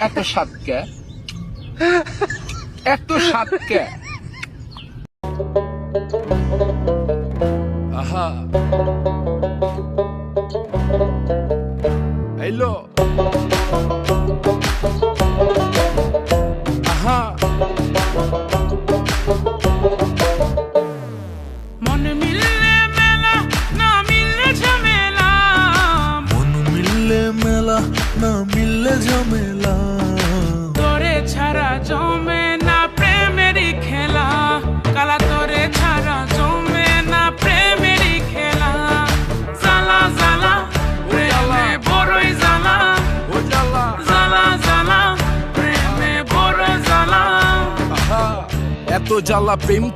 এত স্বাদ কে? এত স্বাদ কে? আহা হ্যালো আহা মন মিললে মেলা না মিললে ঝামেলা, মন মিললে মেলা না মিললে ঝামেলা, তোরে ছাড়া জমে না প্রেমেরই খেলা, কালা তোরে ছাড়া জমে না প্রেমেরই খেলা, জ্বালা জ্বালা প্রেমে বড়ই জ্বালা, জ্বালা জ্বালা জ্বালা প্রেমে বড় জ্বালা। এত জ্বালা প্রেম